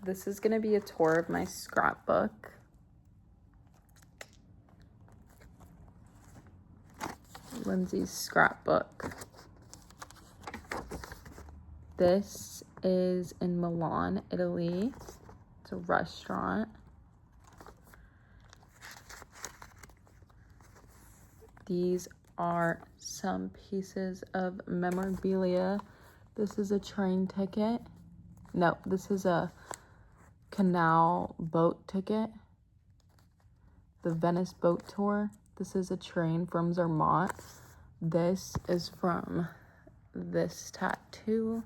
this is going to be a tour of my scrapbook. Lindsay's scrapbook. This is in Milan, Italy. It's a restaurant. These are some pieces of memorabilia. This is a train ticket. No, this is a canal boat ticket. The Venice boat tour. This is a train from Zermatt. This is from this tattoo.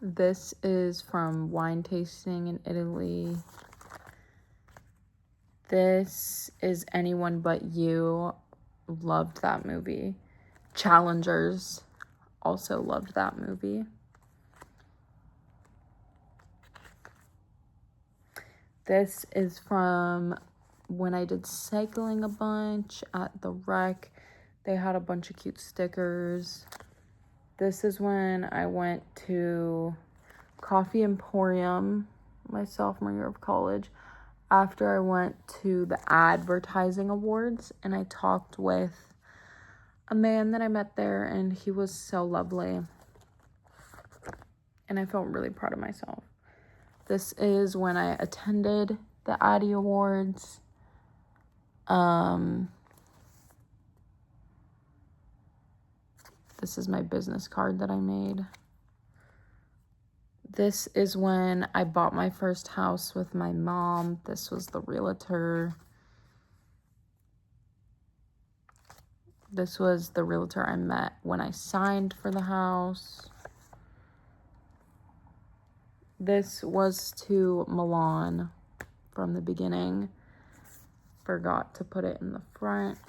This is from wine tasting in Italy. This is Anyone But You. Loved that movie. Challengers. Also loved that movie. This is from when I did cycling a bunch at the rec. They had a bunch of cute stickers. This is when I went to Coffee Emporium my sophomore year of college after I went to the advertising awards, and I talked with a man that I met there, and he was so lovely, and I felt really proud of myself. This is when I attended the Addy Awards. This is my business card that I made. This is when I bought my first house with my mom. This was the realtor. This was the realtor I met when I signed for the house. This was to Milan from the beginning. Forgot to put it in the front.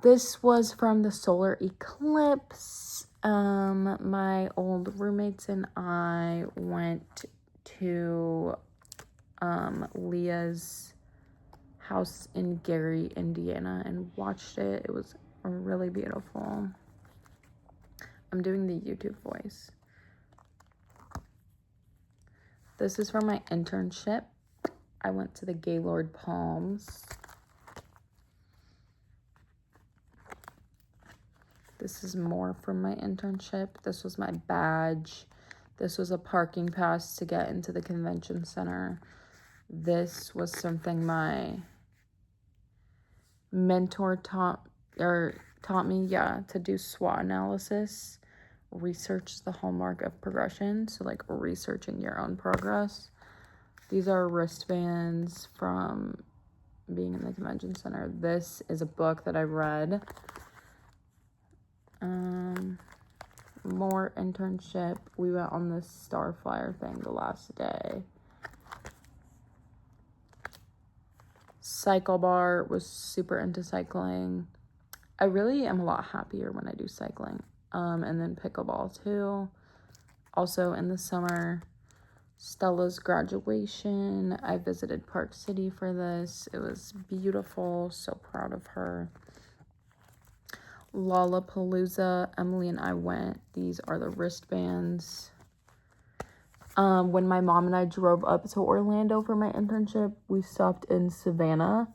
This was from the solar eclipse. My old roommates and I went to Leah's house in Gary, Indiana, and watched it. It was really beautiful. I'm doing the YouTube voice. This is from my internship. I went to the Gaylord Palms. This is more from my internship. This was my badge. This was a parking pass to get into the convention center. This was something my mentor taught me, to do SWOT analysis. Research is the hallmark of progression. So like researching your own progress. These are wristbands from being in the convention center. This is a book that I read. More internship. We went on this Star Flyer thing the last day. Cycle bar, was super into cycling. I really am a lot happier when I do cycling. And then pickleball too. Also in the summer, Stella's graduation. I visited Park City for this. It was beautiful. So proud of her. Lollapalooza. Emily and I went. These are the wristbands. When my mom and I drove up to Orlando for my internship, we stopped in Savannah,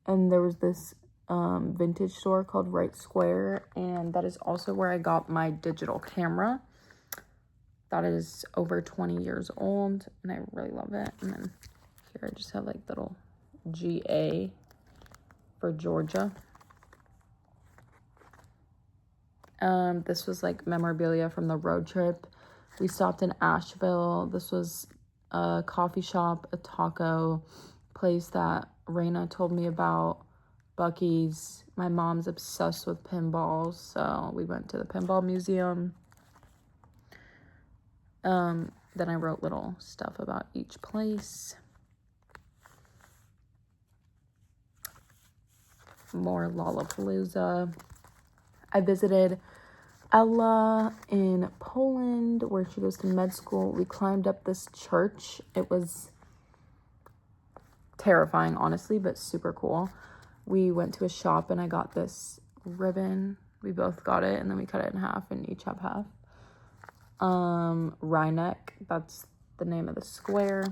and there was this vintage store called Right Square, and that is also where I got my digital camera. That is over 20 years old, and I really love it. And then here I just have like little GA for Georgia. This was like memorabilia from the road trip. We stopped in Asheville. This was a coffee shop, a taco place that Raina told me about. Buc-ee's. My mom's obsessed with pinballs, so we went to the pinball museum. Then I wrote little stuff about each place. More Lollapalooza. I visited Ella in Poland, where she goes to med school. We climbed up this church. It was terrifying, honestly, but super cool. we went to a shop and I got this ribbon. We both got it, and then we cut it in half and each have half. Rhyneck, that's the name of the square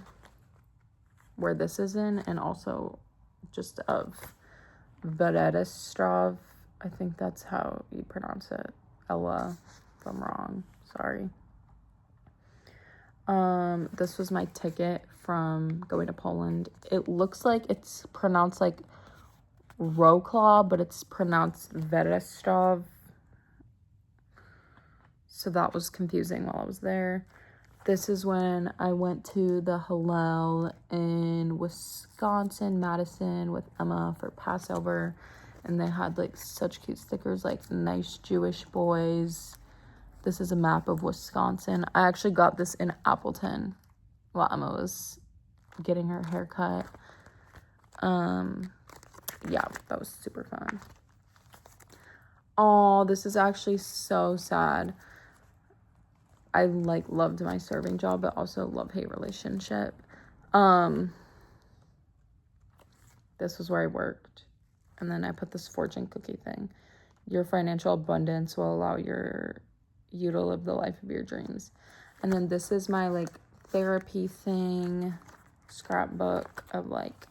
where this is in, and also just of Vedestrov. I think that's how you pronounce it. Ella, if I'm wrong, sorry. This was my ticket from going to Poland. It looks like it's pronounced like Wrocław, but it's pronounced Vedestrov. So that was confusing while I was there. This is when I went to the Hillel in Wisconsin, Madison, with Emma for Passover. And they had like such cute stickers, like nice Jewish boys. This is a map of Wisconsin. I actually got this in Appleton while Emma was getting her hair cut. Yeah, that was super fun. Oh, this is actually so sad. I like loved my serving job, but also love-hate relationship. This was where I worked. And then I put this fortune cookie thing. Your financial abundance will allow you to live the life of your dreams. And then this is my like therapy thing, scrapbook of like,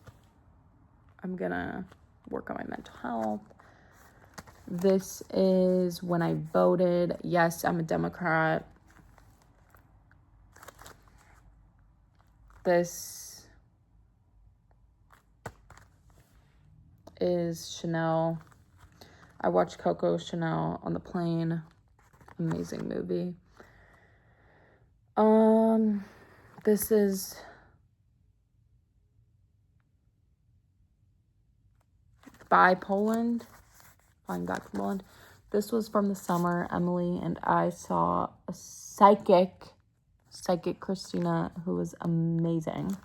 I'm gonna work on my mental health. This is when I voted. Yes, I'm a Democrat. This is Chanel. I watched Coco Chanel on the plane. Amazing movie. This is by Poland. Flying back from Poland. This was from the summer. Emily and I saw a psychic Christina, who was amazing.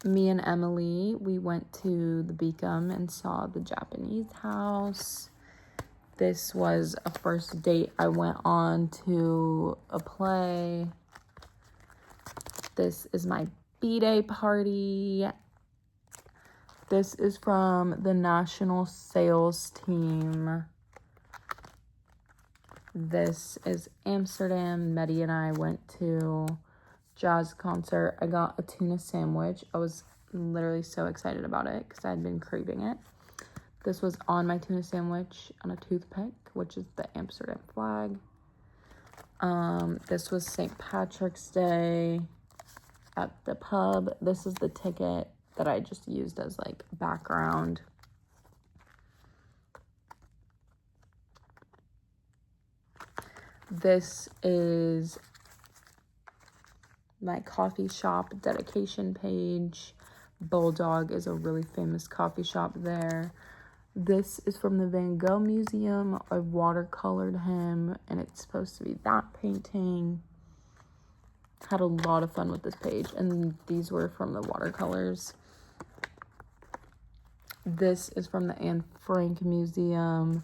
Me and Emily, we went to the Beacom and saw the Japanese house. This was a first date I went on to a play. This is my B-Day party. This is from the national sales team. This is Amsterdam. Medi and I went to jazz concert. I got a tuna sandwich. I was literally so excited about it because I had been craving it. This was on my tuna sandwich on a toothpick, which is the Amsterdam flag. This was St. Patrick's Day at the pub. This is the ticket that I just used as like background. This is my coffee shop dedication page. Bulldog is a really famous coffee shop there. This is from the Van Gogh Museum. I watercolored him, and it's supposed to be that painting. Had a lot of fun with this page, and these were from the watercolors. This is from the Anne Frank Museum.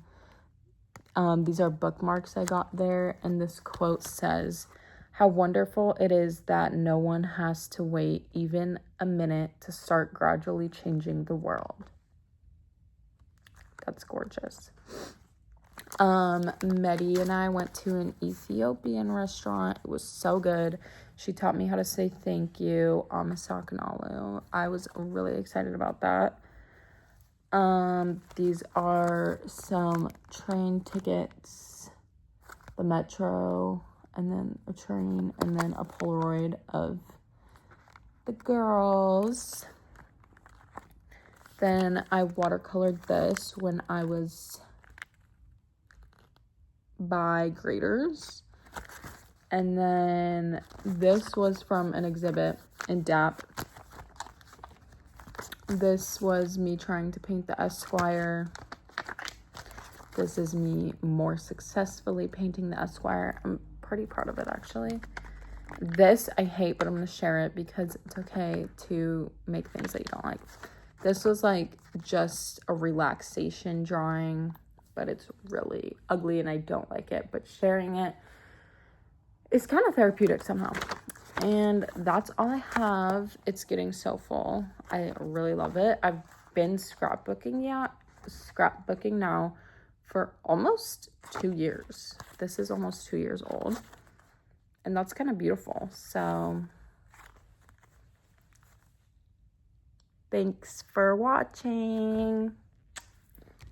These are bookmarks I got there, and this quote says, "How wonderful it is that no one has to wait even a minute to start gradually changing the world." That's gorgeous. Medi and I went to an Ethiopian restaurant. It was so good. She taught me how to say thank you, Amasakanalu. I was really excited about that. These are some train tickets, the metro, and then a train, and then a Polaroid of the girls. Then I watercolored this when I was by Graders. And then this was from an exhibit in DAP. This was me trying to paint the Esquire. This is me more successfully painting the Esquire. I'm pretty proud of it, actually. This I hate, but I'm going to share it because it's okay to make things that you don't like. This was like just a relaxation drawing, but it's really ugly and I don't like it. But sharing it is kind of therapeutic somehow. And that's all I have. It's getting so full. I really love it. I've been scrapbooking now for almost 2 years. This is almost 2 years old. And that's kind of beautiful. So thanks for watching.